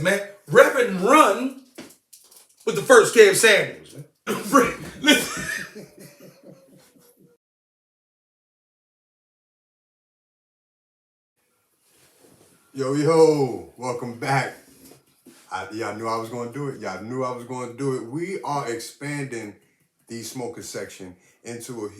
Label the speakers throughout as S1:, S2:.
S1: Man, rep and run with the first Kev Samuels.
S2: Yo, welcome back. Y'all knew I was going to do it. Y'all knew I was going to do it. We are expanding the smoker section into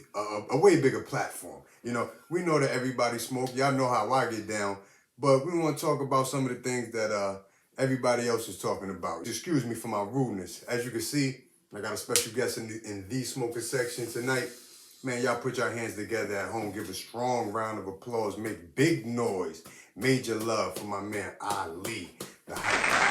S2: a way bigger platform. You know, we know that everybody smoke. Y'all know how I get down. But we want to talk about some of the things that everybody else is talking about. Excuse me for my rudeness. As you can see, I got a special guest in the smoker section tonight. Man, y'all put your hands together at home. Give a strong round of applause. Make big noise. Major love for my man Ali, the hype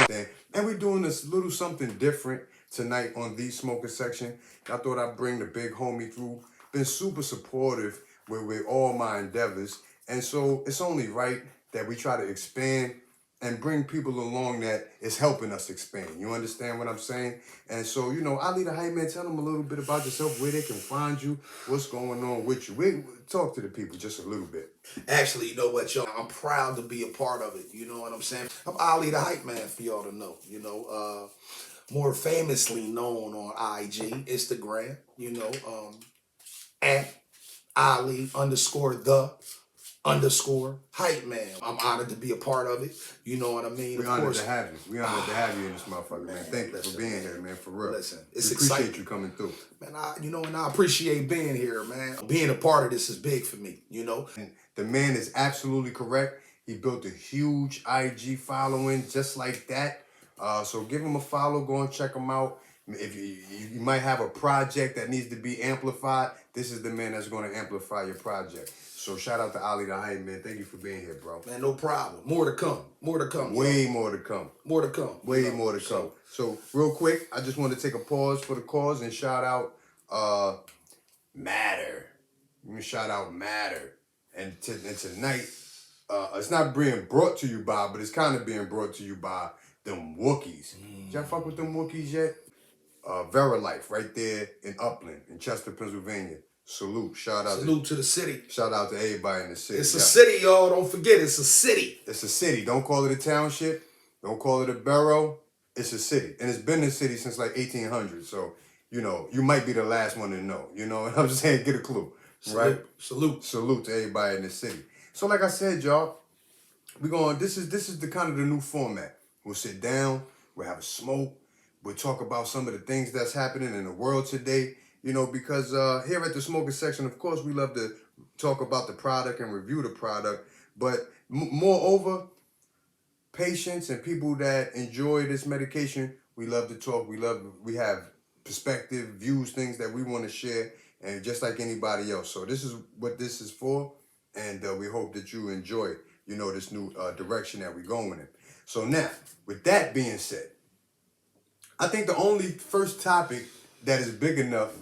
S2: man. And we're doing this little something different tonight on the smoker section. I thought I'd bring the big homie through. Been super supportive with all my endeavors. And so it's only right that we try to expand and bring people along that is helping us expand. You understand what I'm saying? And so, you know, Ali the hype man, tell them a little bit about yourself, where they can find you, what's going on with you. Talk to the people just a little bit.
S1: Actually, you know what, y'all? I'm proud to be a part of it. You know what I'm saying? I'm Ali the hype man for y'all to know. You know, more famously known on IG, Instagram, you know, at Ali_the_hype man. I'm honored to be a part of it. You know what I mean?
S2: We're honored to have you. We're honored to have you in this motherfucker, man. Thank you for being here, man, for real.
S1: Listen,
S2: it's
S1: we
S2: exciting.
S1: Appreciate
S2: you coming through.
S1: Man, and I appreciate being here, man. Being a part of this is big for me, you know?
S2: And the man is absolutely correct. He built a huge IG following just like that. So give him a follow. Go and check him out. If you might have a project that needs to be amplified, this is the man that's going to amplify your project. So shout out to Ali the hype man. Thank you for being here, bro.
S1: Man, no problem. More to come. More to come.
S2: Way more to come.
S1: More to come.
S2: Way more to come. So real quick, I just want to take a pause for the cause and shout out Matter. Let me shout out Matter. And tonight, it's not being brought to you by, but it's kind of being brought to you by them Wookiees. Did y'all fuck with them Wookiees yet? Verilife right there in Upland, in Chester, Pennsylvania. Salute.
S1: Salute to the city.
S2: Shout out to everybody in the city.
S1: It's a city, y'all. Don't forget, it's a city.
S2: It's a city. Don't call it a township. Don't call it a borough. It's a city. And it's been a city since like 1800. So, you know, you might be the last one to know. You know what I'm saying? Get a clue. Right?
S1: Salute.
S2: Salute to everybody in the city. So like I said, y'all, this is the kind of the new format. We'll sit down, we'll have a smoke, we'll talk about some of the things that's happening in the world today. You know, because here at the smoking section, of course, we love to talk about the product and review the product. But moreover, patients and people that enjoy this medication, we love to talk. We have perspective, views, things that we want to share, and just like anybody else. So this is what this is for, and we hope that you enjoy, you know, this new direction that we're going in. So now, with that being said, I think the only first topic that is big enough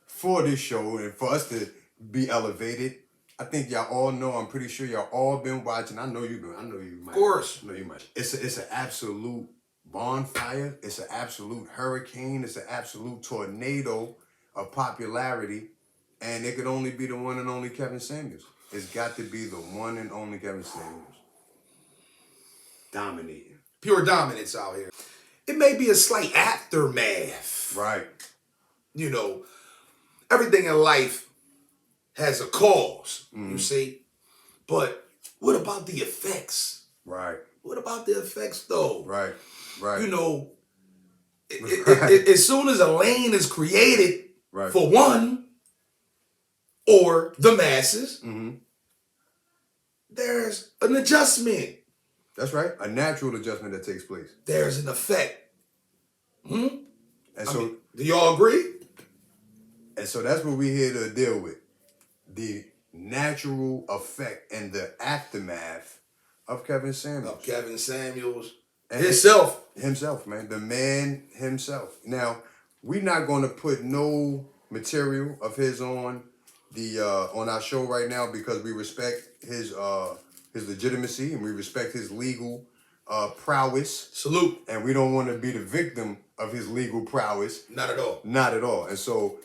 S2: for this show and for us to be elevated, I think y'all all know. I'm pretty sure y'all all been watching. I know you do. I know you might.
S1: Of course.
S2: I know you might. It's an absolute bonfire. It's an absolute hurricane. It's an absolute tornado of popularity, and it could only be the one and only Kevin Samuels. It's got to be the one and only Kevin Samuels. Dominating.
S1: Pure dominance out here. It may be a slight aftermath.
S2: Right.
S1: You know, everything in life has a cause, you see. But what about the effects?
S2: Right.
S1: What about the effects, though?
S2: Right. Right.
S1: You know, as soon as a lane is created for one or the masses, there's an adjustment.
S2: That's right. A natural adjustment that takes place.
S1: There's an effect.
S2: And so,
S1: do y'all agree?
S2: And so that's what we're here to deal with. The natural effect and the aftermath of Kevin Samuels.
S1: Of Kevin Samuels.
S2: And himself, man. The man himself. Now, we're not going to put no material of his on our show right now because we respect his legitimacy and we respect his legal prowess.
S1: Salute.
S2: And we don't want to be the victim of his legal prowess.
S1: Not at all.
S2: Not at all. And so,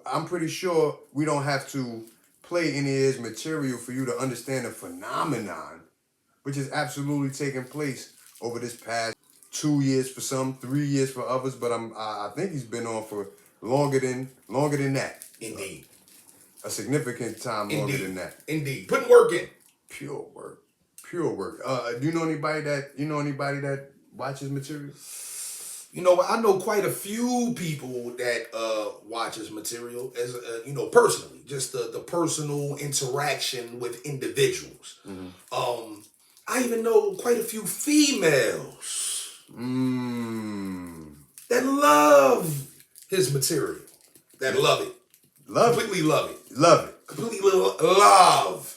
S2: I'm pretty sure we don't have to play any of his material for you to understand the phenomenon, which is absolutely taking place over this past 2 years for some, 3 years for others. But I think he's been on for longer than that.
S1: Indeed.
S2: A significant time longer than that.
S1: Indeed. Putting work in.
S2: Pure work. Pure work. Do you know anybody that watches material?
S1: I know quite a few people that watches material as personally, just the personal interaction with individuals.
S2: Mm-hmm.
S1: I even know quite a few females that love his material, that love it, completely love it, completely love.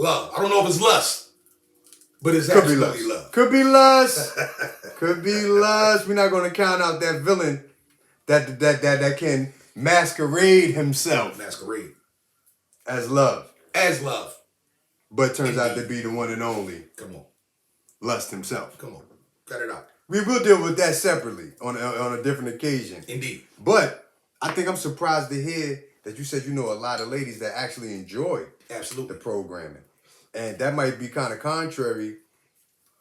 S1: I don't know if it's lust, but it's absolutely love.
S2: Could be lust. Could be lust. We're not going to count out that villain that can masquerade himself.
S1: Masquerade.
S2: As love. But turns out to be the one and only.
S1: Come on.
S2: Lust himself.
S1: Come on. Cut it out.
S2: We will deal with that separately on a different occasion.
S1: Indeed.
S2: But I think I'm surprised to hear that you said you know a lot of ladies that actually enjoy the programming. And that might be kind of contrary,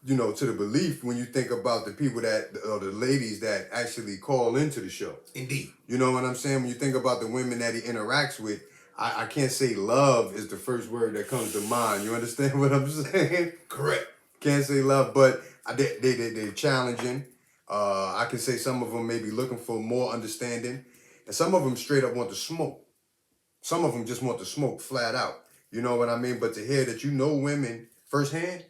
S2: to the belief when you think about the people the ladies that actually call into the show.
S1: Indeed.
S2: You know what I'm saying? When you think about the women that he interacts with, I can't say love is the first word that comes to mind. You understand what I'm saying?
S1: Correct.
S2: Can't say love, but they're challenging. I can say some of them may be looking for more understanding. And some of them straight up want to smoke. Some of them just want to smoke flat out. You know what I mean? But to hear that women firsthand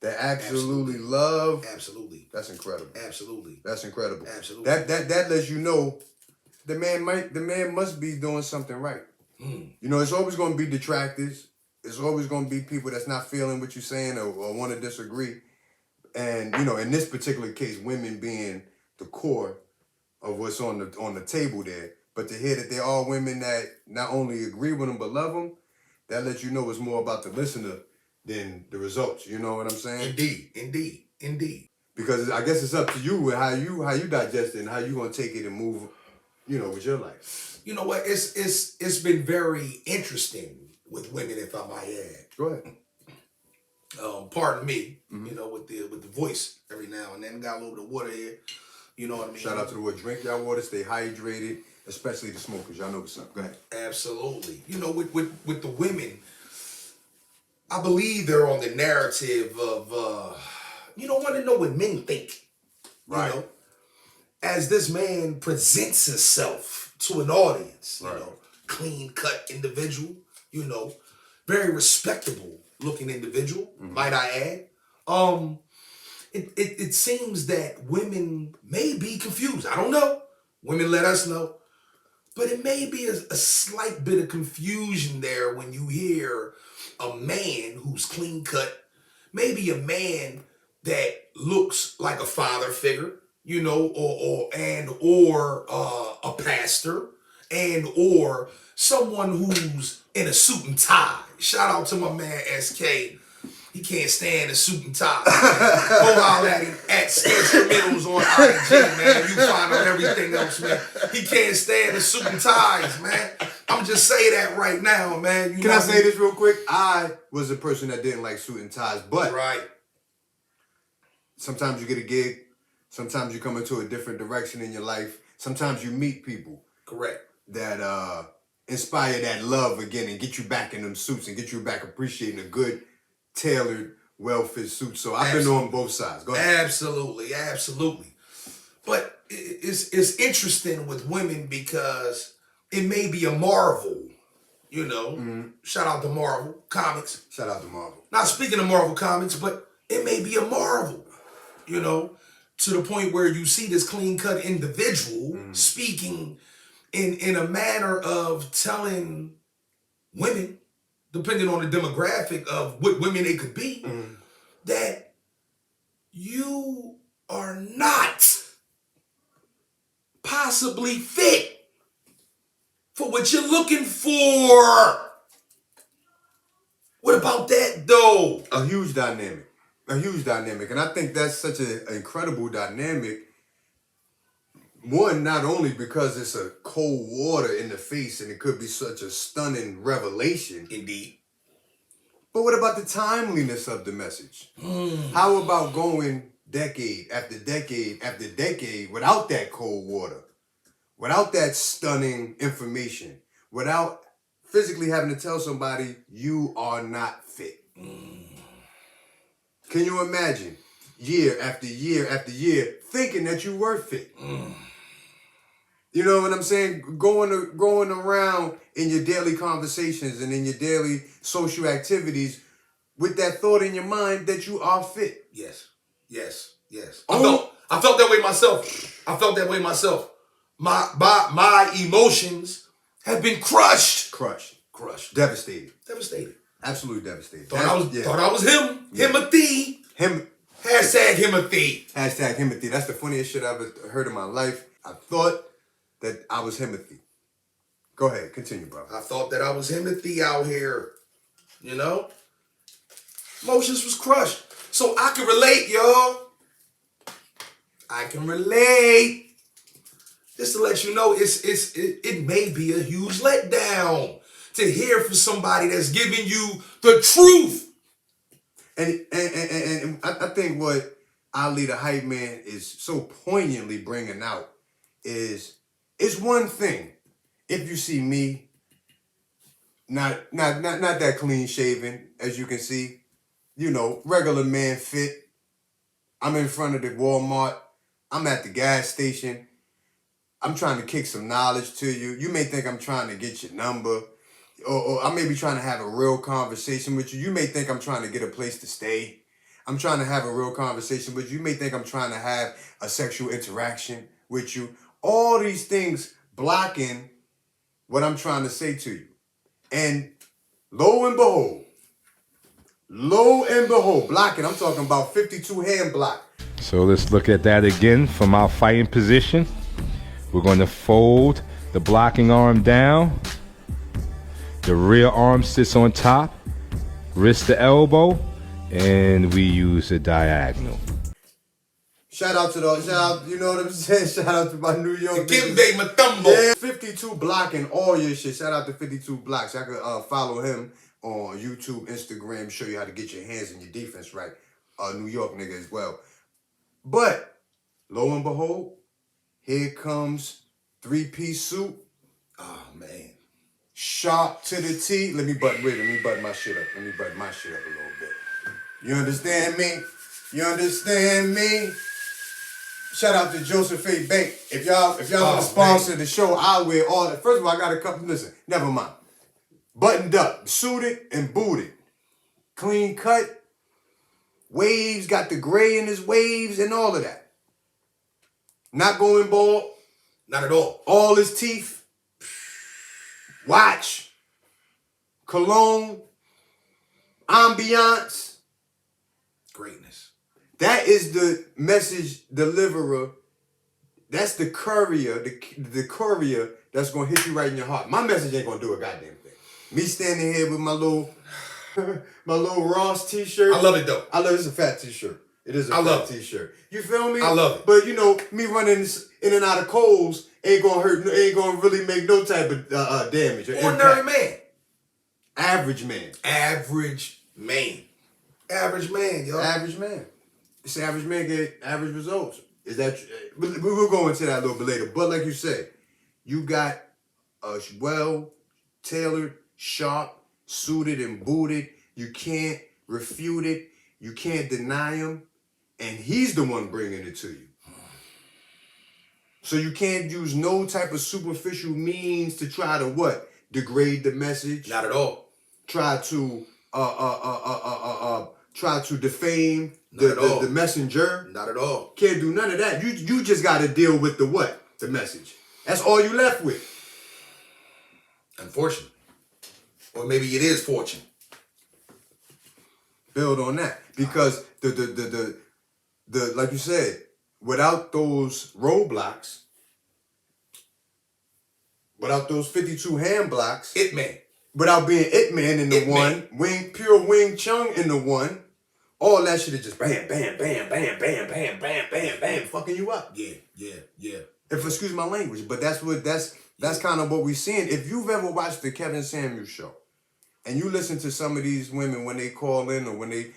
S2: that absolutely love.
S1: Absolutely.
S2: That's incredible.
S1: Absolutely.
S2: That's incredible.
S1: Absolutely.
S2: That lets you know the man must be doing something right. It's always going to be detractors. It's always going to be people that's not feeling what you're saying or want to disagree. And, in this particular case, women being the core of what's on the table there. But to hear that they're all women that not only agree with them but love them, that lets you know it's more about the listener than the results. You know what I'm saying?
S1: Indeed.
S2: Because I guess it's up to you with how you digest it and how you gonna take it and move, with your life.
S1: You know what? It's been very interesting with women, if I might add.
S2: Go ahead.
S1: Pardon me, with the voice every now and then. Got a little bit of water here. You know what I mean?
S2: Shout out to the word. Drink y'all water. Stay hydrated, especially the smokers. Y'all know what's up. Go ahead.
S1: Absolutely. With the women, I believe they're on the narrative of you don't want to know what men think.
S2: Right.
S1: As this man presents himself to an audience,
S2: right.
S1: Clean cut individual, very respectable looking individual, might I add. It seems that women may be confused. I don't know. Women let us know. But it may be a slight bit of confusion there when you hear a man who's clean cut, maybe a man that looks like a father figure, or a pastor, and or someone who's in a suit and tie. Shout out to my man SK. He can't stand a suit and tie. Go holler at him at instrumentals on IG, man. You find out everything else, man. He can't stand the suit and ties, man. I'm just saying that right now, man.
S2: Can I say this real quick? I was a person that didn't like suit and ties, but
S1: right.
S2: Sometimes you get a gig. Sometimes you come into a different direction in your life. Sometimes you meet people.
S1: Correct.
S2: That inspire that love again and get you back in them suits and get you back appreciating a good, tailored, well-fit suit. So I've been on both sides. Go ahead.
S1: Absolutely. But it's interesting with women because it may be a Marvel, Shout out to Marvel Comics.
S2: Shout out to Marvel.
S1: Not speaking of Marvel Comics, but it may be a Marvel, to the point where you see this clean-cut individual speaking in a manner of telling women, depending on the demographic of what women they could be, that you are not possibly fit for what you're looking for. What about that, though?
S2: A huge dynamic. A huge dynamic. And I think that's such an incredible dynamic. One, not only because it's a cold water in the face and it could be such a stunning revelation.
S1: Indeed.
S2: But what about the timeliness of the message? How about going decade after decade after decade without that cold water, without that stunning information, without physically having to tell somebody you are not fit? Can you imagine year after year after year thinking that you were fit? You know what I'm saying? Going around in your daily conversations and in your daily social activities with that thought in your mind that you are fit.
S1: Yes. I felt that way myself. My emotions have been crushed.
S2: Devastated. Absolutely devastated.
S1: Thought I was him. Himothy. Hashtag Himothy.
S2: Hashtag Himothy. That's the funniest shit I've ever heard in my life. I thought that I was Himothy. Go ahead, continue, bro.
S1: I thought that I was Himothy out here. You know? Emotions was crushed. So I can relate, y'all. I can relate. Just to let you know, it may be a huge letdown to hear from somebody that's giving you the truth.
S2: And I think what Ali the Hype Man is so poignantly bringing out is it's one thing if you see me not that clean shaven, as you can see, you know, regular man fit. I'm in front of the Walmart. I'm at the gas station. I'm trying to kick some knowledge to you. You may think I'm trying to get your number, or I may be trying to have a real conversation with you. You may think I'm trying to get a place to stay. I'm trying to have a real conversation with you. You may think I'm trying to have a sexual interaction with you. All these things blocking what I'm trying to say to you. And lo and behold, blocking. I'm talking about 52 hand block.
S3: So let's look at that again from our fighting position. We're going to fold the blocking arm down. The rear arm sits on top, wrist to elbow, and we use a diagonal.
S2: Shout out, you know what I'm saying? Shout out to my New York
S1: Kimbe Matumbo.
S2: Yeah, 52 blocking all your shit. Shout out to 52 blocks. I could follow him on YouTube, Instagram, show you how to get your hands and your defense right. New York nigga as well. But lo and behold, here comes 3-piece suit.
S1: Oh man.
S2: Sharp to the T. Let me button my shit up. Let me button my shit up a little bit. You understand me? Shout out to Joseph A. Bank. If y'all want to sponsor the show, I'll wear all that. First of all, I got a couple. Listen, never mind. Buttoned up, suited and booted, clean cut. Waves, got the gray in his waves and all of that. Not going bald.
S1: Not at all.
S2: All his teeth. Watch. Cologne. Ambiance.
S1: Greatness.
S2: That is the message deliverer. That's the courier, the courier that's going to hit you right in your heart. My message ain't going to do a goddamn thing. Me standing here with my little Ross t-shirt.
S1: I love it though.
S2: I love it's a fat t-shirt. It is a fat t-shirt. You feel me?
S1: I love it.
S2: But you know, me running in and out of Kohl's ain't gonna hurt. Ain't gonna really make no type of damage.
S1: Ordinary man.
S2: Average man.
S1: Average man, y'all.
S2: Average man. It's average man get average results. Is that? We'll go into that a little bit later. But like you said, you got a well-tailored, sharp, suited and booted. You can't refute it. You can't deny him. And he's the one bringing it to you. So you can't use no type of superficial means to try to what? Degrade the message.
S1: Not at all.
S2: Try to defame the messenger.
S1: Not at all.
S2: Can't do none of that. You just got to deal with the what? The message. That's all you left with.
S1: Unfortunate. Or maybe it is fortune.
S2: Build on that. Because the like you said, without those roadblocks, without those 52 hand blocks,
S1: It man.
S2: without being It Man in the
S1: It
S2: one, pure Wing Chun in the one, all that shit is just bam, bam, bam, bam, bam, bam, bam, bam, bam, fucking you up.
S1: Yeah.
S2: If excuse my language, but that's kind of what we're seeing. If you've ever watched the Kevin Samuels show, and you listen to some of these women when they call in or when he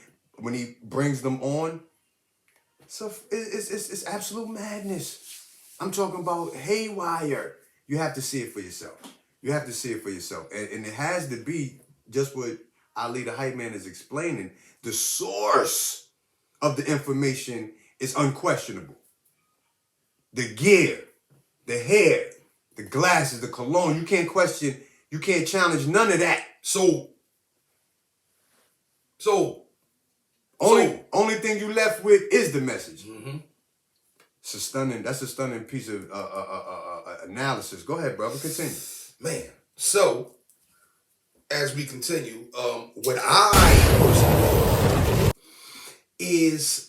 S2: brings them on, so it's absolute madness. I'm talking about haywire. You have to see it for yourself. You have to see it for yourself. And it has to be just what Ali the Hype Man is explaining. The source of the information is unquestionable. The gear, the hair, the glasses, the cologne, you can't question, you can't challenge none of that.
S1: So
S2: Only thing you left with is the message.
S1: Mm-hmm.
S2: That's a stunning piece of analysis. Go ahead, brother, continue.
S1: Man, so as we continue, what I personally is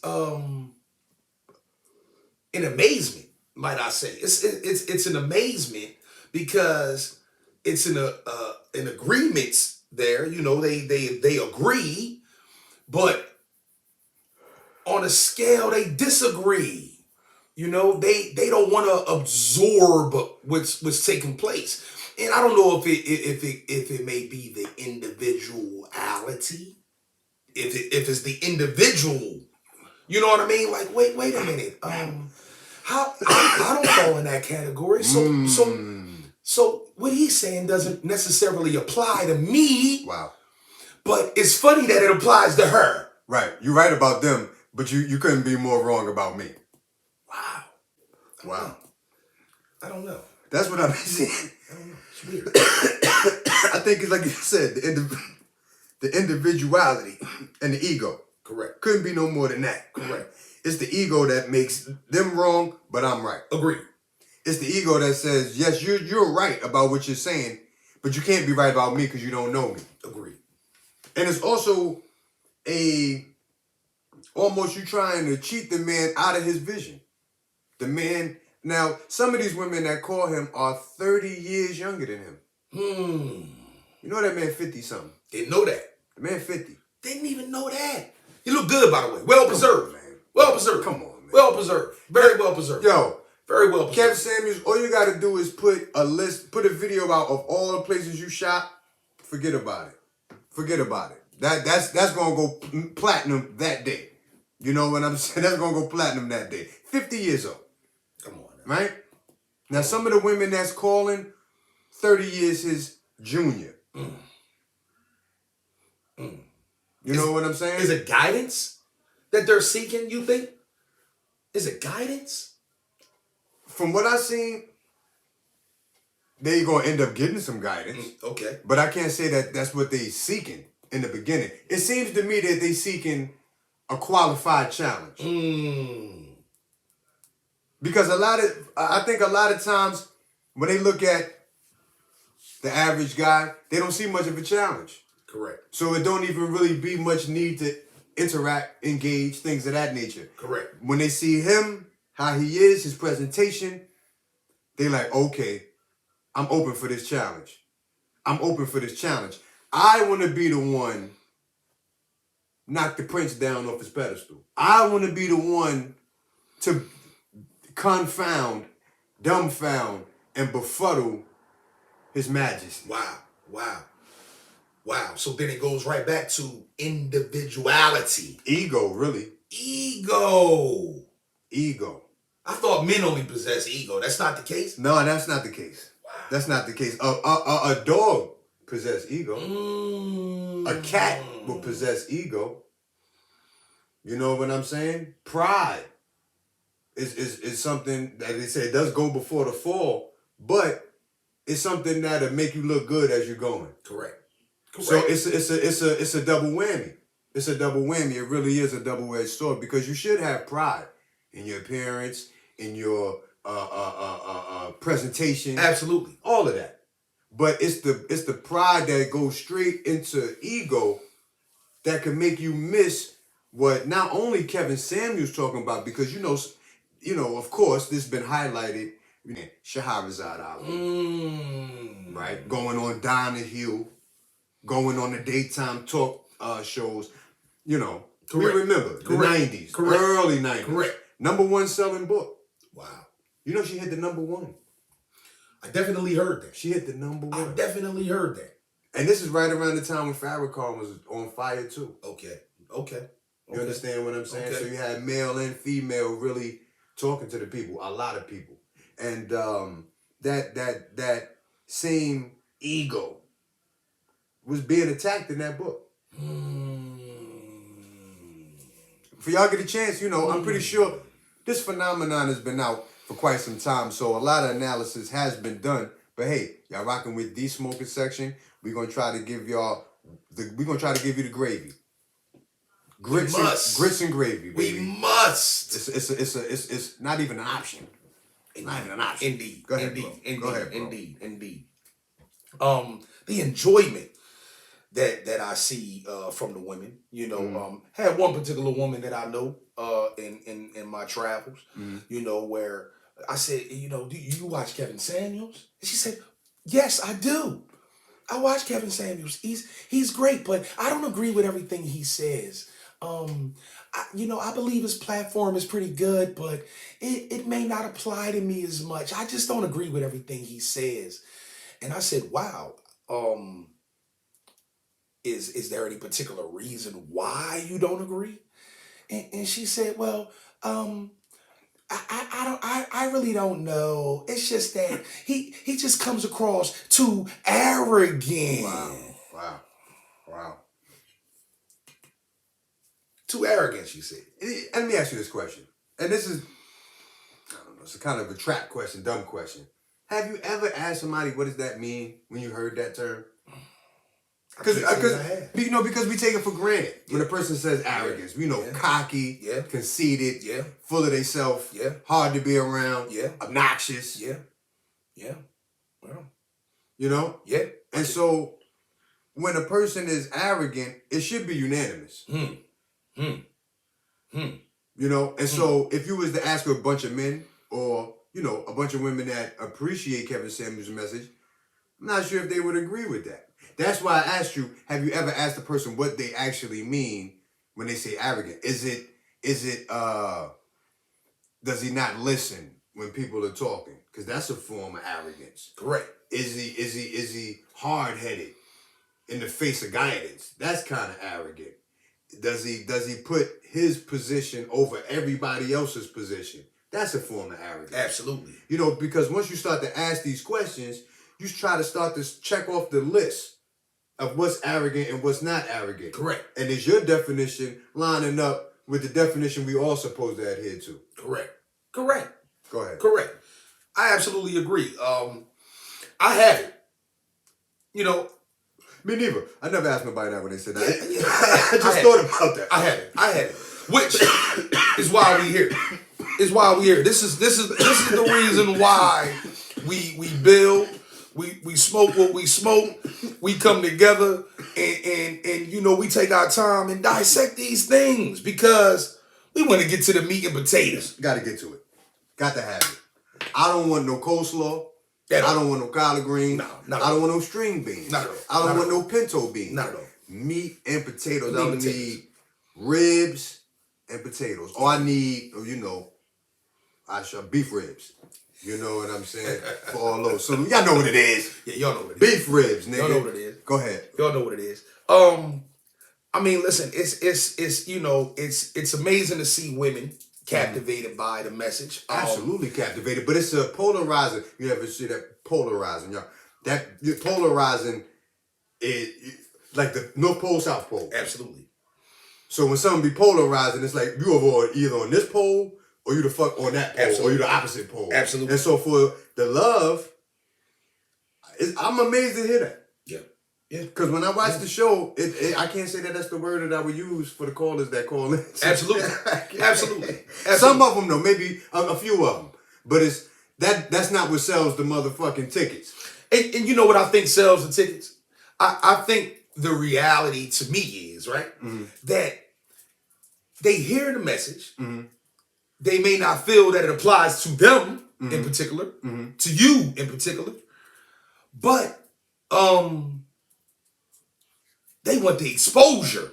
S1: in amazement, might I say. It's an amazement because it's an agreement there. You know, they agree, but on a scale they disagree. You know, they don't want to absorb what's taking place. And I don't know if it may be the individuality, if it's the individual. You know what I mean? Like, wait a minute. How I don't fall in that category. So what he's saying doesn't necessarily apply to me.
S2: Wow.
S1: But it's funny that it applies to her.
S2: Right. You're right about them, but you couldn't be more wrong about me. Wow.
S1: I don't know.
S2: That's what I've been seeing.
S1: I don't know. It's weird.
S2: I think it's like you said, the individuality and the ego.
S1: Correct.
S2: Couldn't be no more than that.
S1: Correct.
S2: It's the ego that makes them wrong, but I'm right.
S1: Agreed.
S2: It's the ego that says, yes, you're right about what you're saying, but you can't be right about me because you don't know me.
S1: Agreed.
S2: And it's also almost you trying to cheat the man out of his vision. The man, now, some of these women that call him are 30 years younger than him. You know that man 50-something.
S1: Didn't know that.
S2: The man 50.
S1: Didn't even know that. He looked good, by the way. Well preserved.
S2: Man.
S1: Well preserved.
S2: Come on, man.
S1: Well preserved. Very well preserved.
S2: Yo.
S1: Very well
S2: Kevin
S1: preserved.
S2: Samuels, all you got to do is put a video out of all the places you shot. Forget about it. Forget about it. That's going to go platinum that day. You know what I'm saying? That's going to go platinum that day. 50 years old.
S1: Come on now.
S2: Right? Now, some of the women that's calling, 30 years his junior. You know what I'm saying?
S1: Is it guidance that they're seeking, you think? Is it guidance?
S2: From what I've seen, they're going to end up getting some guidance.
S1: Okay.
S2: But I can't say that that's what they seeking in the beginning. It seems to me that they seeking a qualified challenge. Because I think a lot of times when they look at the average guy, they don't see much of a challenge.
S1: Correct.
S2: So it don't even really be much need to interact, engage, things of that nature.
S1: Correct.
S2: When they see him, how he is, his presentation, they like, okay, I'm open for this challenge. I'm open for this challenge. I want to be the one knock the prince down off his pedestal. I want to be the one to confound, dumbfound, and befuddle his majesty.
S1: Wow. So then it goes right back to individuality.
S2: Ego, really.
S1: Ego. I thought men only possess ego. That's not the case?
S2: No, that's not the case.
S1: Wow.
S2: That's not the case. A dog possess ego. A cat will possess ego. You know what I'm saying? Pride is something that they say it does go before the fall, but it's something that'll make you look good as you're going.
S1: Correct.
S2: So it's a double whammy. It's a double whammy. It really is a double-edged sword because you should have pride in your appearance, in your presentation.
S1: Absolutely.
S2: All of that. But it's the pride that goes straight into ego that can make you miss what not only Kevin Samuels talking about, because you know, of course, this has been highlighted. Shahrazad Ali, right? Going on Donahue, going on the daytime talk shows, you know. We remember the 90s, early 90s.
S1: Correct.
S2: #1 selling book.
S1: Wow.
S2: You know she hit the #1.
S1: I definitely heard that.
S2: She hit the #1.
S1: I definitely heard that.
S2: And this is right around the time when Farrakhan was on fire too.
S1: Okay.
S2: You understand what I'm saying?
S1: Okay.
S2: So you had male and female really talking to the people, a lot of people. And that same ego was being attacked in that book. For y'all get a chance, I'm pretty sure this phenomenon has been out for quite some time, so a lot of analysis has been done. But hey, y'all rocking with the smoking section. We're gonna try to give y'all you the gravy. Grits and gravy, baby.
S1: We must.
S2: It's not even an option. It's not even an option.
S1: Indeed.
S2: Go ahead,
S1: Indeed.
S2: bro. Go ahead, bro.
S1: Indeed. The enjoyment that I see from the women, had one particular woman that I know in my travels, where I said, do you watch Kevin Samuels? And she said, yes, I do. I watch Kevin Samuels. He's great, but I don't agree with everything he says. I believe his platform is pretty good, but it may not apply to me as much. I just don't agree with everything he says. And I said, wow, is there any particular reason why you don't agree? And she said, well, I really don't know. It's just that he just comes across too arrogant.
S2: Wow.
S1: Too arrogant, she said.
S2: Let me ask you this question. And this is, I don't know, it's a kind of a trap question, dumb question. Have you ever asked somebody what does that mean when you heard that term? Because we take it for granted. When a person says arrogance, cocky, conceited, full of themselves, hard to be around, obnoxious.
S1: Well,
S2: And so when a person is arrogant, it should be unanimous. And so if you was to ask a bunch of men or, a bunch of women that appreciate Kevin Samuels' message, I'm not sure if they would agree with that. That's why I asked you, have you ever asked a person what they actually mean when they say arrogant? Is it does he not listen when people are talking? Because that's a form of arrogance.
S1: Correct.
S2: Is he hard-headed in the face of guidance? That's kind of arrogant. Does he put his position over everybody else's position? That's a form of arrogance.
S1: Absolutely.
S2: Because once you start to ask these questions, you try to start to check off the list of what's arrogant and what's not arrogant.
S1: Correct.
S2: And is your definition lining up with the definition we all supposed to adhere to?
S1: Correct.
S2: Go ahead.
S1: Correct. I absolutely agree. I had it.
S2: Me neither. I never asked nobody that when they said that.
S1: I
S2: just thought about that.
S1: I had it. Which is why we here. This is the reason why we build. We smoke what we smoke. We come together and we take our time and dissect these things because we want to get to the meat and potatoes.
S2: Got to get to it. Got to have it. I don't want no coleslaw. I don't want no collard greens. I don't want no string beans.
S1: Not at all.
S2: I don't want no pinto beans.
S1: Not at all.
S2: Meat and potatoes. I don't need ribs and potatoes. Or I need, beef ribs. You know what I'm saying? For all those. So y'all know what it is.
S1: Yeah, y'all know what it is.
S2: Beef ribs, nigga.
S1: Y'all know what it is.
S2: Go ahead.
S1: Y'all know what it is. Listen, it's amazing to see women captivated by the message.
S2: Absolutely captivated. But it's a polarizing. You ever see that polarizing, y'all? That polarizing is like the North Pole, South Pole.
S1: Absolutely.
S2: So when something be polarizing, it's like you are either on this pole or you the fuck on that pole. Absolutely. Or you the opposite pole.
S1: Absolutely.
S2: And so for the love, I'm amazed to hear that.
S1: Yeah.
S2: Because when I watch the show, I can't say that that's the word that I would use for the callers that call in.
S1: Absolutely. Absolutely.
S2: Some of them though, maybe a few of them, but that's not what sells the motherfucking tickets.
S1: And you know what I think sells the tickets? I think the reality to me is right that they hear the message. They may not feel that it applies to them in particular, to you in particular, but they want the exposure.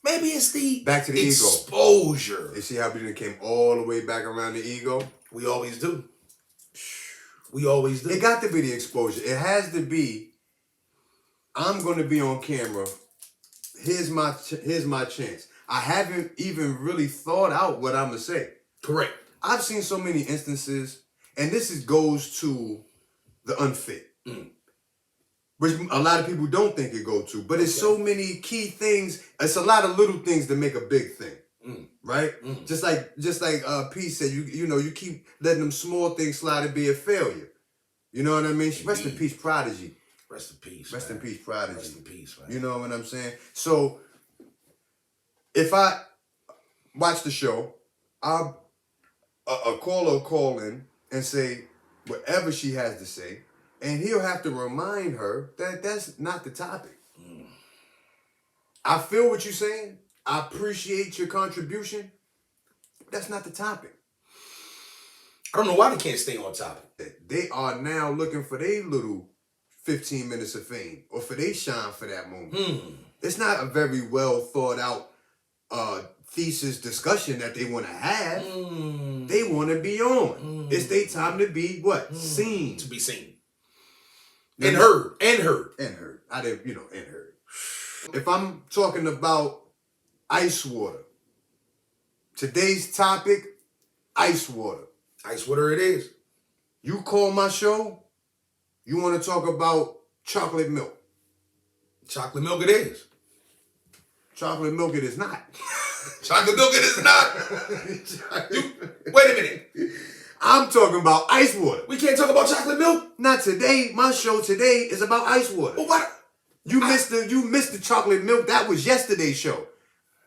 S1: Maybe it's the
S2: back to the
S1: exposure.
S2: You see how we came all the way back around the ego?
S1: We always do. We always do.
S2: It got to be the exposure. It has to be, I'm going to be on camera. Here's my chance. I haven't even really thought out what I'm going to say.
S1: Correct.
S2: I've seen so many instances, and goes to the unfit. Which a lot of people don't think it go to. But it's so many key things. It's a lot of little things that make a big thing. Right? Just like P said, you keep letting them small things slide and be a failure. You know what I mean? Rest in peace, Prodigy.
S1: Rest in peace.
S2: Rest in peace, Prodigy.
S1: Rest in peace, man.
S2: You know what I'm saying? So if I watch the show, a caller will call in and say whatever she has to say, and he'll have to remind her that that's not the topic. I feel what you're saying. I appreciate your contribution. That's not the topic.
S1: I don't know why they can't stay on topic.
S2: They are now looking for their little 15 minutes of fame or for their shine for that moment. It's not a very well thought out thesis discussion that they want to have. They want to be on. It's their time to be what? Seen.
S1: To be seen. And heard. And heard.
S2: And heard. I didn't, and heard. If I'm talking about ice water, today's topic, ice water.
S1: Ice water it is.
S2: You call my show, you want to talk about chocolate milk.
S1: Chocolate milk it is.
S2: Chocolate milk it is not.
S1: Chocolate milk it is not. Wait a minute.
S2: I'm talking about ice water.
S1: We can't talk about chocolate milk?
S2: Not today. My show today is about ice water.
S1: Well, what?
S2: You missed the chocolate milk. That was yesterday's show.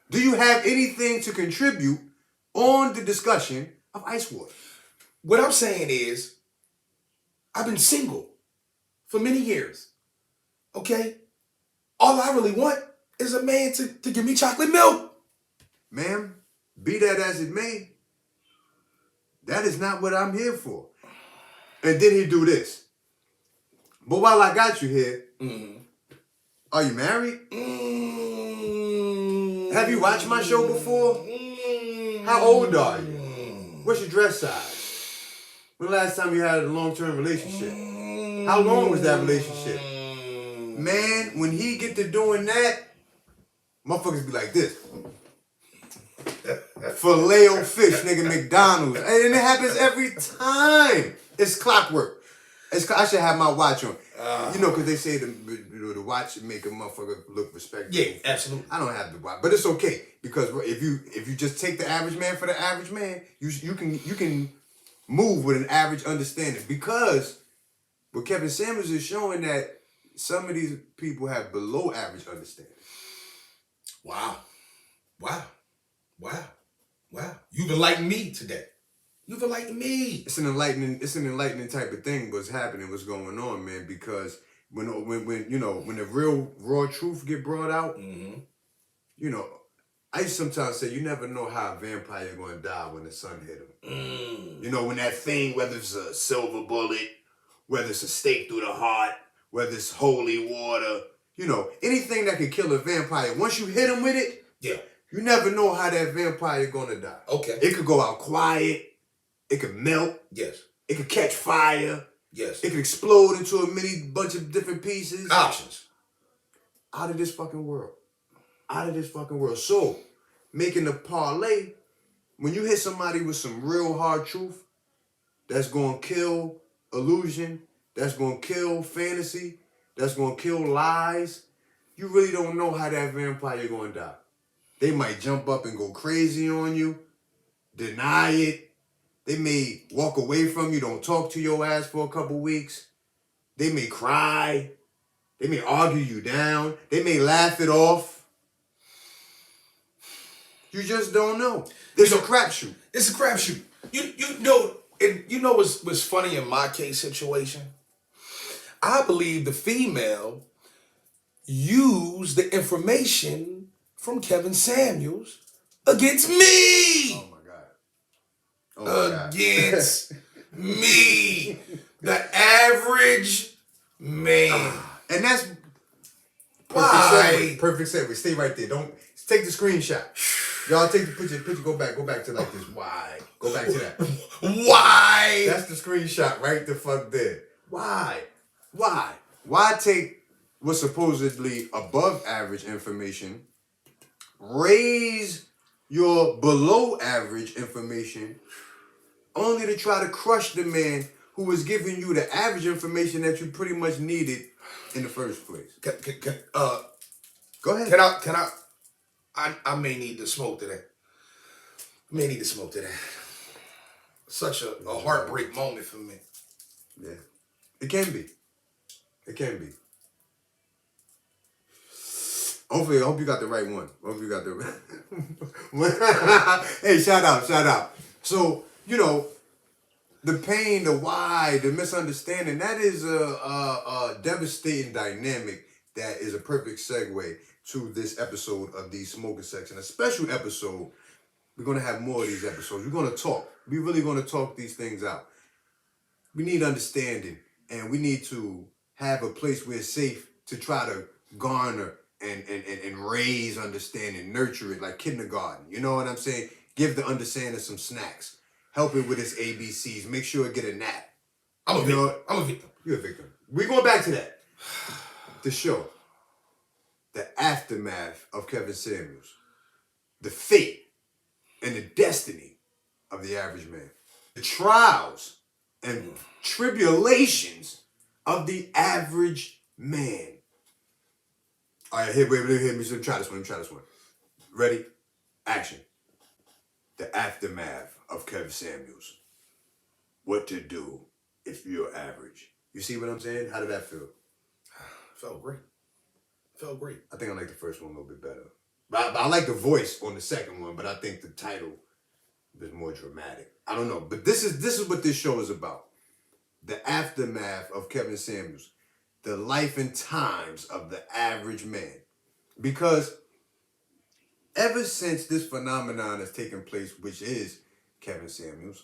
S2: Do you have anything to contribute on the discussion of ice water?
S1: What I'm saying is, I've been single for many years. Okay? All I really want is a man to give me chocolate milk.
S2: Ma'am, be that as it may, that is not what I'm here for. And then he do this. But while I got you here, are you married? Have you watched my show before? How old are you? What's your dress size? When the last time you had a long-term relationship? How long was that relationship? Man, when he get to doing that, motherfuckers be like this. Filet-O-Fish, nigga, McDonald's. And it happens every time. It's clockwork. I should have my watch on. Because they say the watch make a motherfucker look respectable.
S1: Yeah, absolutely.
S2: I don't have the watch, but it's okay because if you just take the average man for the average man, you can move with an average understanding. Because what Kevin Samuels is showing that some of these people have below average understanding.
S1: Wow. You've enlightened me today. You've enlightened me.
S2: It's an enlightening type of thing what's happening, what's going on, man, because when the real raw truth get brought out, I used to sometimes say you never know how a vampire gonna die when the sun hit him. When that thing, whether it's a silver bullet, whether it's a stake through the heart, whether it's holy water, anything that could kill a vampire, once you hit him with it, you never know how that vampire gonna die.
S1: Okay.
S2: It could go out quiet. It could melt.
S1: Yes.
S2: It could catch fire.
S1: Yes.
S2: It could explode into a bunch of different pieces.
S1: Options.
S2: Out of this fucking world. So, making a parlay, when you hit somebody with some real hard truth, that's gonna kill illusion, that's gonna kill fantasy, that's gonna kill lies, you really don't know how that vampire gonna die. They might jump up and go crazy on you, deny it. They may walk away from you, don't talk to your ass for a couple weeks. They may cry. They may argue you down. They may laugh it off. You just don't know. It's a crapshoot.
S1: It's a crapshoot. You know what's funny in my case situation? I believe the female used the information from Kevin Samuels against me.
S2: Oh my God.
S1: Against me, the average man.
S2: And that's
S1: Why?
S2: perfect segue. Stay right there. Don't take the screenshot. Y'all take the picture. Go back to like this. Why? Go back to that.
S1: Why?
S2: That's the screenshot right the fuck there. Why? Why take what's supposedly above average information, raise your below average information, only to try to crush the man who was giving you the average information that you pretty much needed in the first place?
S1: Go ahead. Can I may need to smoke to that. Such a heartbreak moment for me.
S2: Yeah. It can be. Hopefully, I hope you got the right one. Hey, shout out. So, the pain, the why, the misunderstanding, that is a devastating dynamic that is a perfect segue to this episode of the Smoking Section, a special episode. We're going to have more of these episodes. We're going to talk. We're really going to talk these things out. We need understanding, and we need to have a place where it's safe to try to garner and raise understanding, nurture it like kindergarten. You know what I'm saying? Give the understanding some snacks. Help it with its ABCs. Make sure it get a nap.
S1: I'm a victim.
S2: You're a victim. We're going back to that. The show. The aftermath of Kevin Samuels. The fate and the destiny of the average man. The trials and tribulations of the average man. All right, here, wait, let me try this one. Ready? Action. The aftermath of Kevin Samuels. What to do if you're average. You see what I'm saying? How did that feel?
S1: Felt great.
S2: I think I like the first one a little bit better. But I like the voice on the second one, but I think the title is more dramatic. I don't know. But this is what this show is about. The aftermath of Kevin Samuels. The life and times of the average man. Because ever since this phenomenon has taken place, which is Kevin Samuels,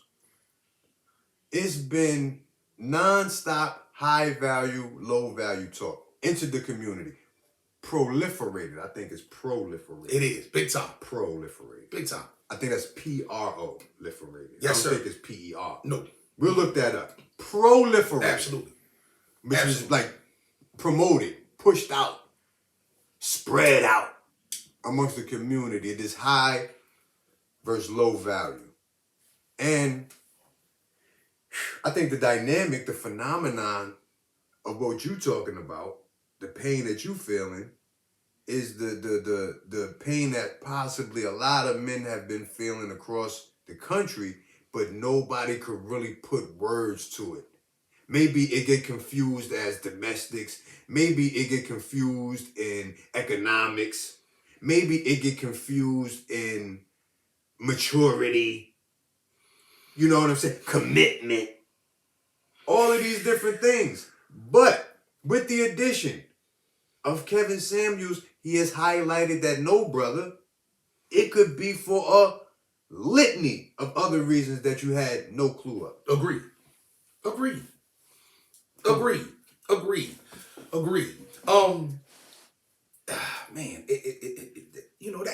S2: it's been non-stop high value, low value talk into the community. Proliferated. I think it's proliferated.
S1: It is. Big time.
S2: Proliferated.
S1: Big time.
S2: I think that's P-R-O, proliferated.
S1: Yes, sir.
S2: I don't think it's P-E-R.
S1: No.
S2: We'll look that up. Proliferated.
S1: Absolutely.
S2: Which is like promoted, pushed out, spread out amongst the community. It is high versus low value. And I think the dynamic, the phenomenon of what you're talking about, the pain that you're feeling, is the pain that possibly a lot of men have been feeling across the country, but nobody could really put words to it. Maybe it get confused as domestics. Maybe it get confused in economics. Maybe it get confused in maturity. You know what I'm saying? Commitment. All of these different things. But with the addition of Kevin Samuels, he has highlighted that no, brother, it could be for a litany of other reasons that you had no clue of.
S1: Agreed. Man,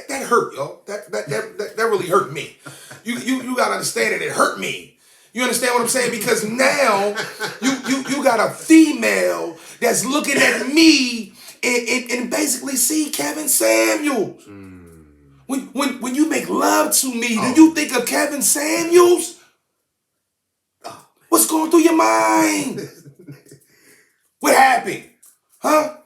S1: that hurt, yo. That really hurt me. You gotta understand it hurt me. You understand what I'm saying? Because now you got a female that's looking at me and basically see Kevin Samuels. When you make love to me, do you think of Kevin Samuels? What's going through your mind? What happened? Huh?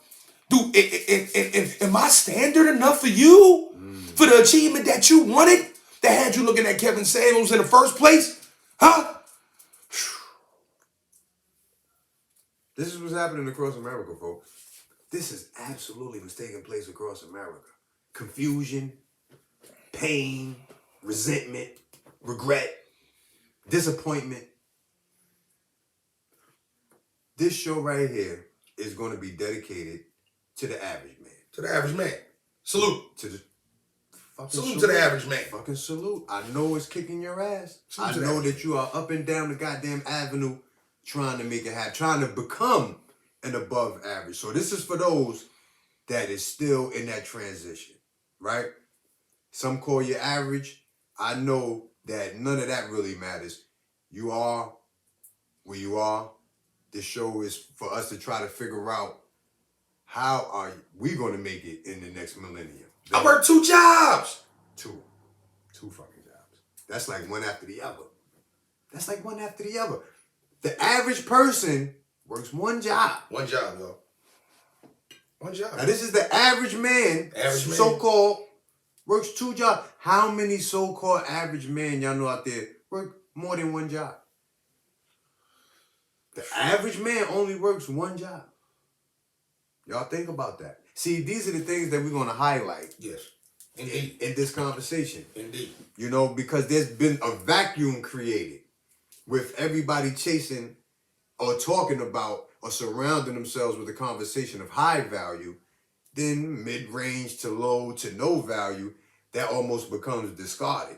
S1: Am I standard enough for you? For the achievement that you wanted? That had you looking at Kevin Samuels in the first place? Huh?
S2: This is what's happening across America, folks. This is absolutely what's taking place across America. Confusion, pain, resentment, regret, disappointment. This show right here is going to be dedicated to the average man.
S1: To the average man. Salute.
S2: Salute
S1: to the average man.
S2: Fucking salute. I know it's kicking your ass.
S1: Salute
S2: I know that you are up and down the goddamn avenue trying to make it happen, trying to become an above average. So this is for those that is still in that transition, right? Some call you average. I know that none of that really matters. You are where you are. This show is for us to try to figure out how are we going to make it in the next millennium.
S1: I work 2 jobs.
S2: Two fucking jobs. That's like one after the other. That's like one after the other. The average person works 1 job.
S1: 1 job, yo. 1 job.
S2: Now this is the average man.
S1: Average man.
S2: So-called works 2 jobs. How many so-called average men y'all know out there work more than 1 job? The average man only works 1 job. Y'all think about that. See, these are the things that we're going to highlight.
S1: Yes. Indeed.
S2: In this conversation.
S1: Indeed.
S2: You know, because there's been a vacuum created with everybody chasing or talking about or surrounding themselves with a conversation of high value, then mid-range to low to no value, that almost becomes discarded.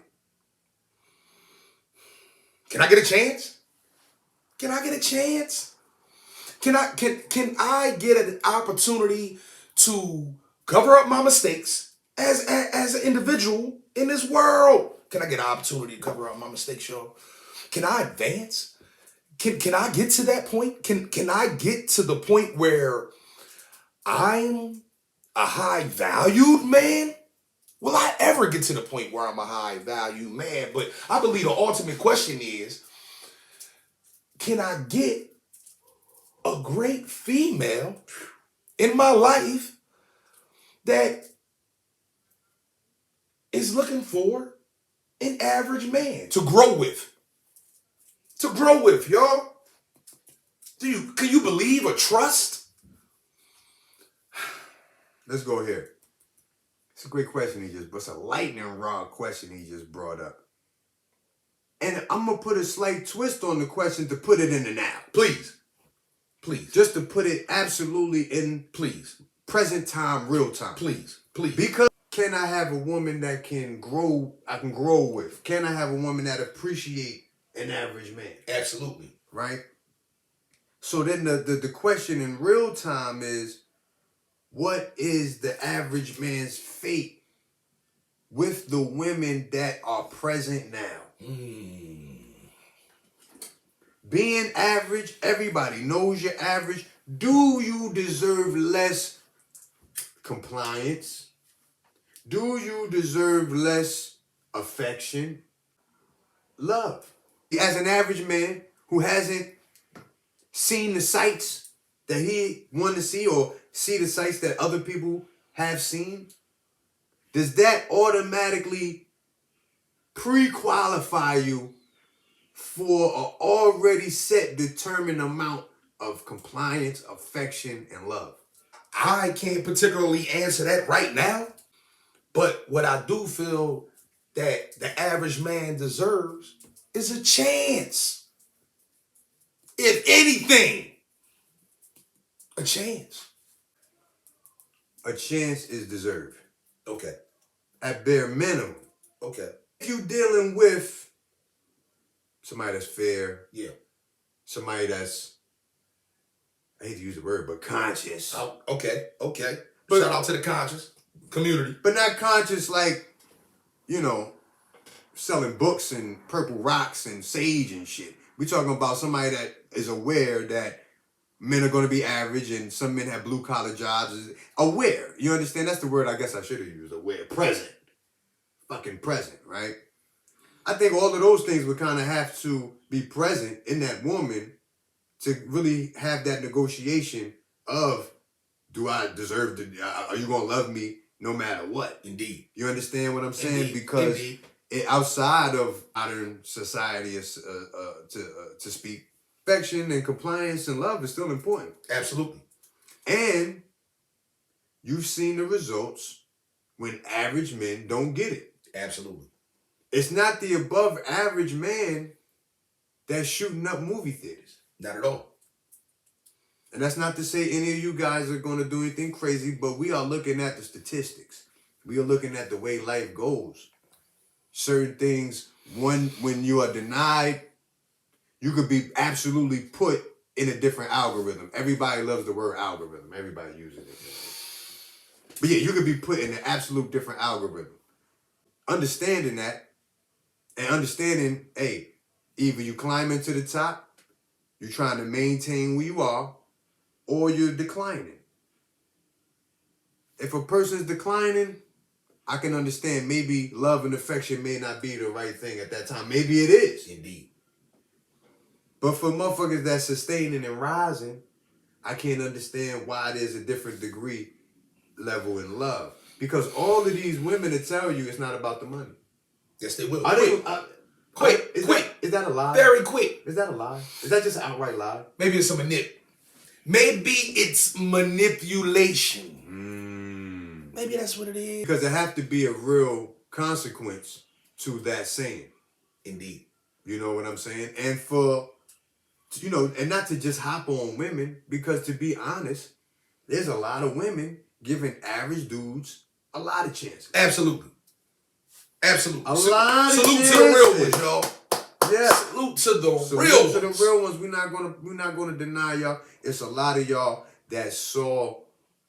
S1: Can I get a chance? Can I get a chance? Can I get an opportunity to cover up my mistakes as an individual in this world? Can I get an opportunity to cover up my mistakes, y'all? Can I advance? Can I get to that point? Can I get to the point where I'm a high valued man? Will I ever get to the point where I'm a high valued man? But I believe the ultimate question is, can I get a great female in my life that is looking for an average man to grow with? To grow with, y'all. Can you believe or trust?
S2: Let's go here. It's a great question it's a lightning rod question he just brought up. And I'm going to put a slight twist on the question to put it in the now.
S1: Please. Please.
S2: Just to put it absolutely in present time, real time.
S1: Please.
S2: Because can I have a woman that I can grow with? Can I have a woman that appreciate an average man?
S1: Absolutely.
S2: Right? So then the question in real time is, what is the average man's fate with the women that are present now? Being average, everybody knows you're average. Do you deserve less compliance? Do you deserve less affection? Love. As an average man who hasn't seen the sights that he wanted to see or see the sights that other people have seen, does that automatically pre-qualify you for an already set determined amount of compliance, affection, and love?
S1: I can't particularly answer that right now, but what I do feel that the average man deserves is a chance. If anything, a chance.
S2: A chance is deserved.
S1: Okay.
S2: At bare minimum.
S1: Okay.
S2: If you're dealing with somebody that's fair,
S1: Yeah.
S2: somebody that's, I hate to use the word, but conscious.
S1: Oh, okay.
S2: But-
S1: Shout out to the conscious community.
S2: But not conscious like, selling books and purple rocks and sage and shit. We're talking about somebody that is aware that men are going to be average and some men have blue collar jobs. Aware. You understand? That's the word I guess I should have used. Aware. Present. Fucking present, right? I think all of those things would kind of have to be present in that woman to really have that negotiation of, do I deserve to, are you going to love me no matter what?
S1: Indeed.
S2: You understand what I'm saying?
S1: Indeed.
S2: Because
S1: Indeed.
S2: Outside of modern society, to speak, affection and compliance and love is still important.
S1: Absolutely.
S2: And you've seen the results when average men don't get it.
S1: Absolutely.
S2: It's not the above average man that's shooting up movie theaters.
S1: Not at all.
S2: And that's not to say any of you guys are going to do anything crazy, but we are looking at the statistics. We are looking at the way life goes. Certain things, when you are denied, you could be absolutely put in a different algorithm. Everybody loves the word algorithm. Everybody uses it. But yeah, you could be put in an absolute different algorithm. Understanding that and understanding, hey, either you climb into the top, you're trying to maintain where you are, or you're declining. If a person's declining, I can understand maybe love and affection may not be the right thing at that time. Maybe it is.
S1: Indeed.
S2: But for motherfuckers that's sustaining and rising, I can't understand why there's a different degree level in love. Because all of these women that tell you it's not about the money.
S1: Yes, they will.
S2: Are
S1: Quick.
S2: they,
S1: Quick.
S2: Is that a lie?
S1: Very quick.
S2: Is that a lie? Is that just an outright lie?
S1: Maybe it's a Maybe it's manipulation. Maybe that's what it is.
S2: Because there have to be a real consequence to that saying.
S1: Indeed.
S2: You know what I'm saying? And for, you know, and not to just hop on women, because to be honest, there's a lot of women giving average dudes a lot of chances.
S1: Absolutely. Absolutely.
S2: A lot of
S1: Salute
S2: chances.
S1: to the real ones, y'all.
S2: Yeah.
S1: Salute to the real ones.
S2: Salute to the real ones. We're not gonna deny y'all. It's a lot of y'all that saw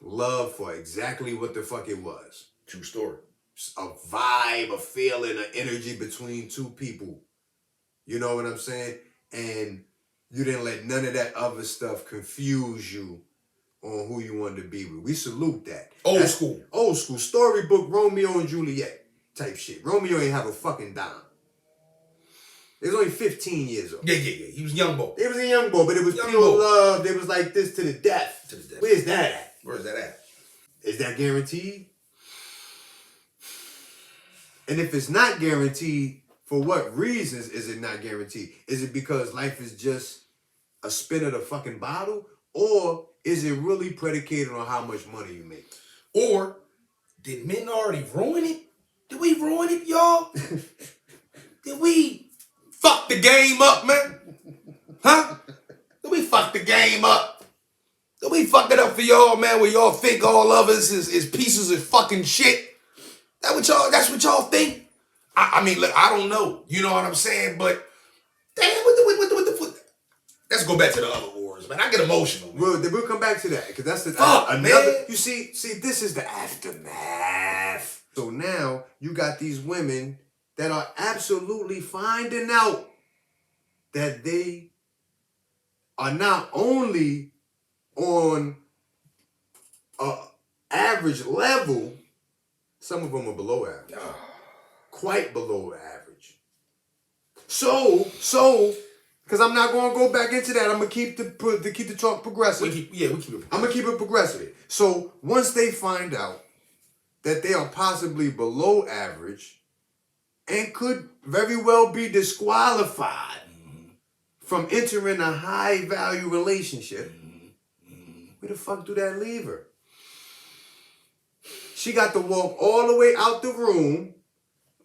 S2: love for exactly what the fuck it was.
S1: True story.
S2: A vibe, a feeling, an energy between two people. You know what I'm saying? And you didn't let none of that other stuff confuse you on who you wanted to be with. We salute that. That's
S1: school.
S2: Old school. Storybook Romeo and Juliet type shit. Romeo ain't have a fucking dime. He was only 15 years old.
S1: Yeah. He was a young boy.
S2: He was a young boy, but it was
S1: Young
S2: pure
S1: boy.
S2: love. It was like this to the death.
S1: To the death.
S2: Where's that at?
S1: Where's that at?
S2: Is that guaranteed? And if it's not guaranteed, for what reasons is it not guaranteed? Is it because life is just a spin of the fucking bottle? Or is it really predicated on how much money you make?
S1: Or did men already ruin it? Did we ruin it, y'all? Did we fuck the game up, man? Huh? Did we fuck the game up? Did we fuck it up for y'all, man, where y'all think all of us is pieces of fucking shit? That's what y'all think? I mean, look, I don't know. You know what I'm saying? But damn, what the let's go back to the other wars, man. I get emotional. Man.
S2: We'll come back to that, because that's
S1: Fuck,
S2: another.
S1: man.
S2: You see, this is the aftermath. So now you got these women that are absolutely finding out that they are not only on a average level, some of them are below average. Quite below average. So, because I'm not going to go back into that. I'm going to keep the talk progressive.
S1: We keep it.
S2: I'm going to keep it progressive. So, once they find out that they are possibly below average and could very well be disqualified from entering a high value relationship, where the fuck do that leave her? She got to walk all the way out the room,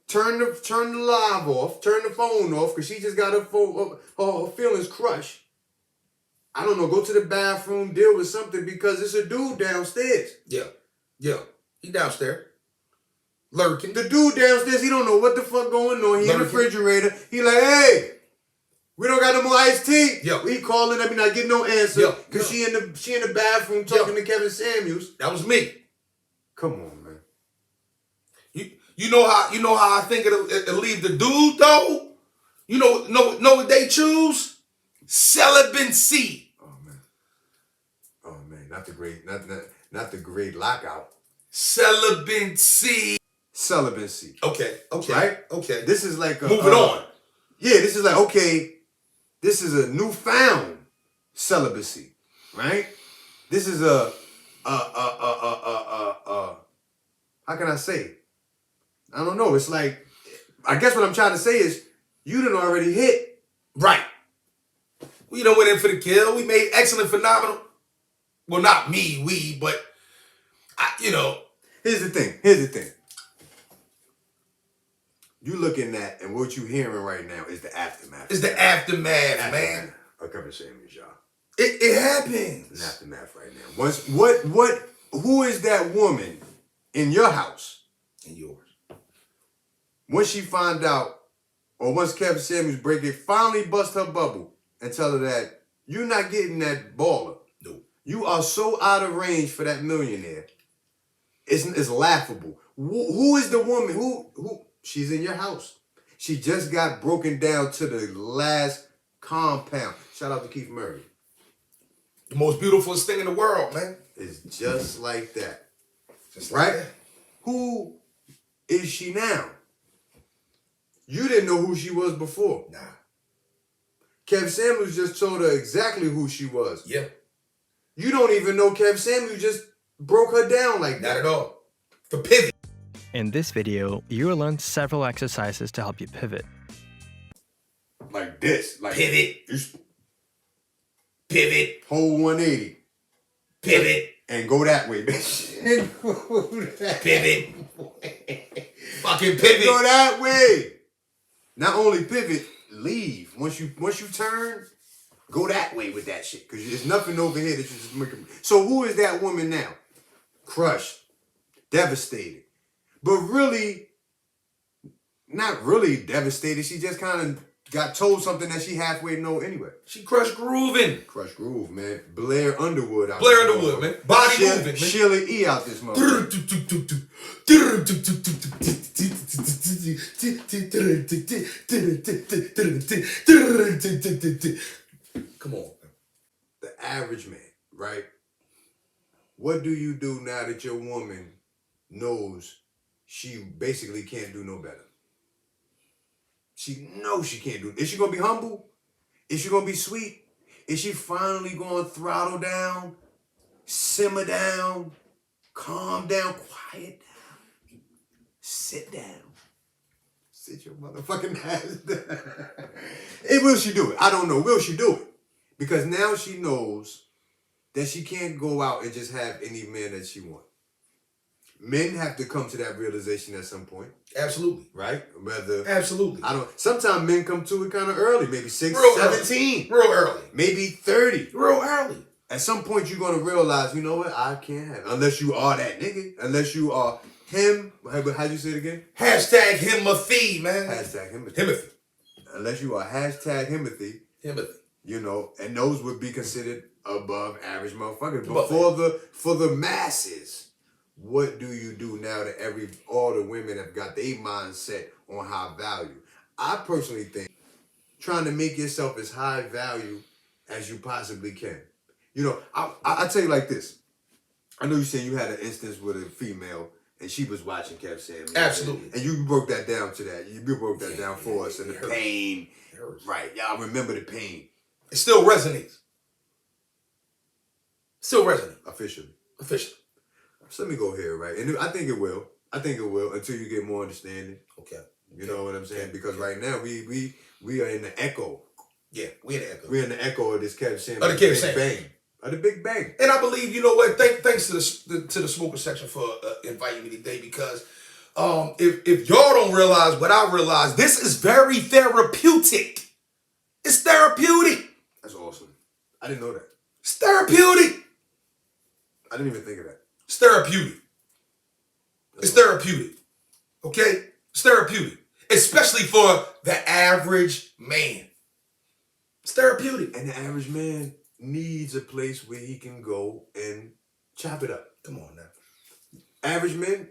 S2: turn the live off, turn the phone off, because she just got her feelings crushed. I don't know, go to the bathroom, deal with something, because it's a dude downstairs.
S1: Yeah. He downstairs. Lurking.
S2: The dude downstairs, he don't know what the fuck going on. He in the refrigerator. He like, hey, we don't got no more iced tea.
S1: Yeah.
S2: He calling up, he not getting no answer. Because
S1: Yeah.
S2: she in the bathroom talking to Kevin Samuels.
S1: That was me.
S2: Come on, man.
S1: You know how I think it'll leave the dude though? You know what they choose? Celibacy.
S2: Oh man, not the great lockout.
S1: Celibacy.
S2: Okay.
S1: Right?
S2: Okay. This is like
S1: moving on.
S2: Yeah, this is like, okay, this is a newfound celibacy, right? This is how can I say? I don't know. It's like, I guess what I'm trying to say is, you done already hit.
S1: Right. We done went in for the kill. We made excellent, phenomenal. Well, not me, but
S2: Here's the thing. You looking at, and what you hearing right now is the aftermath.
S1: It's the aftermath, man.
S2: A couple of Samuels, y'all.
S1: It happens.
S2: It's an aftermath right now. Who is that woman in your house?
S1: And yours.
S2: Once she find out, or once Kevin Samuels finally bust her bubble and tell her that you're not getting that baller.
S1: No.
S2: You are so out of range for that millionaire It's laughable. Who is the woman? Who? She's in your house. She just got broken down to the last compound. Shout out to Keith Murray.
S1: The most beautiful thing in the world, man.
S2: It's just like that.
S1: Just like
S2: Right?
S1: that.
S2: Who is she now? You didn't know who she was before.
S1: Nah.
S2: Kev Samuels just told her exactly who she was.
S1: Yeah.
S2: You don't even know Kev Samuels just broke her down like that.
S1: Not at all. The pivot.
S4: In this video, you will learn several exercises to help you pivot.
S2: Like this. Like
S1: Pivot.
S2: You
S1: Pivot.
S2: hold 180.
S1: Pivot.
S2: And go that way, bitch.
S1: Pivot. Fucking pivot.
S2: Go that way. Not only pivot, leave. Once you turn, go that way with that shit. Because there's nothing over here that you just make. So who is that woman now? Crushed. Devastated. But really, not really devastated. She just kind of got told something that she halfway know anyway.
S1: She crushed grooving.
S2: Crush groove, man. Blair Underwood out
S1: Blair Underwood, man. Body moving, man.
S2: Sheila E out this motherfucker.
S1: Come on.
S2: The average man, right? What do you do now that your woman knows she basically can't do no better? She knows she can't do it. Is she gonna be humble? Is she gonna be sweet? Is she finally gonna throttle down, simmer down, calm down, quiet down, sit down? Sit your motherfucking ass down. And will she do it? I don't know. Will she do it? Because now she knows that she can't go out and just have any man that she wants. Men have to come to that realization at some point.
S1: Absolutely.
S2: Right? Whether
S1: Absolutely.
S2: sometimes men come to it kind of early, maybe 6,
S1: Real
S2: 17.
S1: Real early.
S2: Maybe 30.
S1: Real early.
S2: At some point you're gonna realize, you know what, I can't have. Unless you are that nigga. Unless you are him. How'd you say it again?
S1: Hashtag Himothy, man.
S2: Hashtag Himothy.
S1: Himothy.
S2: Unless you are hashtag Himothy.
S1: Himothy.
S2: You know, and those would be considered above average motherfuckers.
S1: Above
S2: But for the masses, what do you do now that all the women have got their mindset on high value? I personally think trying to make yourself as high value as you possibly can. You know, I tell you like this. I know you said you had an instance with a female and she was watching Kev Samuels.
S1: Absolutely.
S2: And you broke that down to that. You broke that down for us and the pain. Right. Y'all remember the pain.
S1: It still resonates. Still resonates.
S2: Officially.
S1: Officially.
S2: So let me go here, right? And I think it will. I think it will until you get more understanding.
S1: Okay.
S2: You know what I'm saying? Because right now we are in the echo.
S1: Yeah, we in the echo.
S2: We're in the echo of this Kev Samuels.
S1: Of the Kev
S2: Big
S1: Samuels.
S2: Bang. Of the Big Bang.
S1: And I believe, you know what? Thanks to the smoker section for inviting me today, because if y'all don't realize what I realize, this is very therapeutic. It's therapeutic.
S2: That's awesome. I didn't know that.
S1: It's therapeutic.
S2: I didn't even think of that.
S1: It's therapeutic. It's therapeutic. Okay? It's therapeutic. Especially for the average man. It's therapeutic.
S2: And the average man needs a place where he can go and chop it up.
S1: Come on now.
S2: Average men,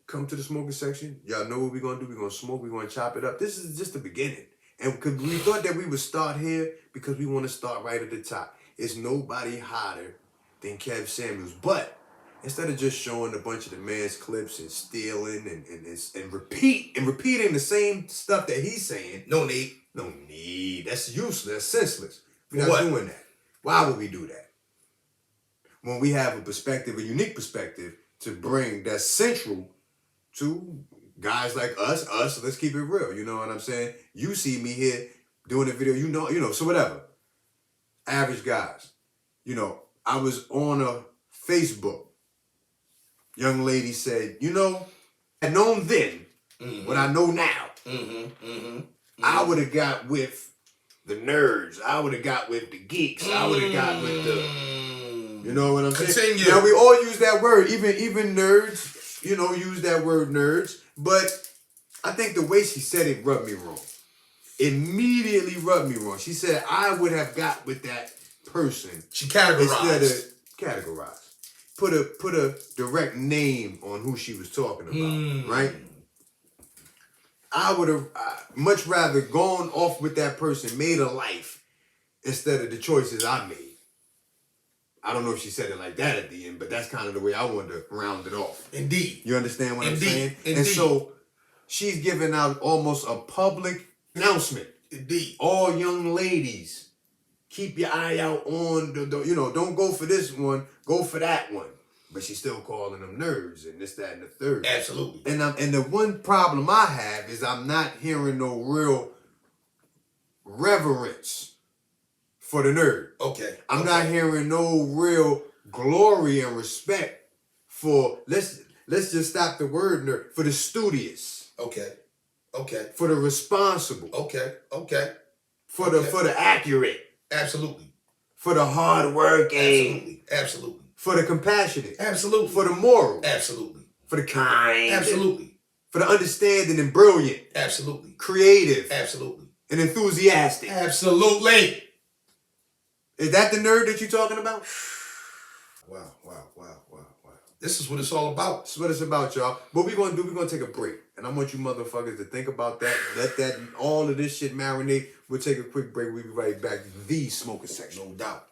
S2: come to the smoking section. Y'all know what we're going to do. We're going to smoke. We're going to chop it up. This is just the beginning. And we thought that we would start here because we want to start right at the top. It's nobody hotter than Kev Samuels. But instead of just showing a bunch of the man's clips and stealing and repeating the same stuff that he's saying.
S1: No need.
S2: No need. That's useless. That's senseless. We're not doing that. Why would we do that? When we have a perspective, a unique perspective to bring that's central to guys like us, let's keep it real. You know what I'm saying? You see me here doing a video, you know, so whatever. Average guys. You know, I was on a Facebook. Young lady said, you know, I known then what I know now. I would have got with the nerds. I would have got with the geeks. I would have got with the, you know what I'm saying?
S1: Continue.
S2: Now we all use that word, even nerds, you know, use that word nerds. But I think the way she said it rubbed me wrong. Immediately rubbed me wrong. She said I would have got with that person.
S1: She categorized.
S2: Instead of categorize. put a direct name on who she was talking about, right? I would have much rather gone off with that person, made a life, instead of the choices I made. I don't know if she said it like that at the end, but that's kind of the way I wanted to round it off.
S1: Indeed.
S2: You understand what I'm saying?
S1: Indeed.
S2: And so she's giving out almost a public announcement.
S1: Indeed.
S2: All young ladies, keep your eye out on don't go for this one, go for that one. But she's still calling them nerds and this, that, and the third.
S1: Absolutely.
S2: And the one problem I have is I'm not hearing no real reverence for the nerd.
S1: Okay.
S2: I'm not hearing no real glory and respect for, let's just stop the word nerd, for the studious.
S1: Okay. Okay.
S2: For the responsible.
S1: Okay. Okay.
S2: For the accurate.
S1: Absolutely.
S2: For the hard working.
S1: Absolutely. Absolutely.
S2: For the compassionate.
S1: Absolutely.
S2: For the moral.
S1: Absolutely.
S2: For the kind.
S1: Absolutely.
S2: For the understanding and brilliant.
S1: Absolutely.
S2: Creative.
S1: Absolutely.
S2: And enthusiastic.
S1: Absolutely.
S2: Is that the nerd that you're talking about?
S1: Wow. This is what it's all about.
S2: That's what it's about, y'all. What we're going to do, we're going to take a break. And I want you motherfuckers to think about that. Let all of this shit marinate. We'll take a quick break. We'll be right back. The Smoker Section.
S1: No doubt.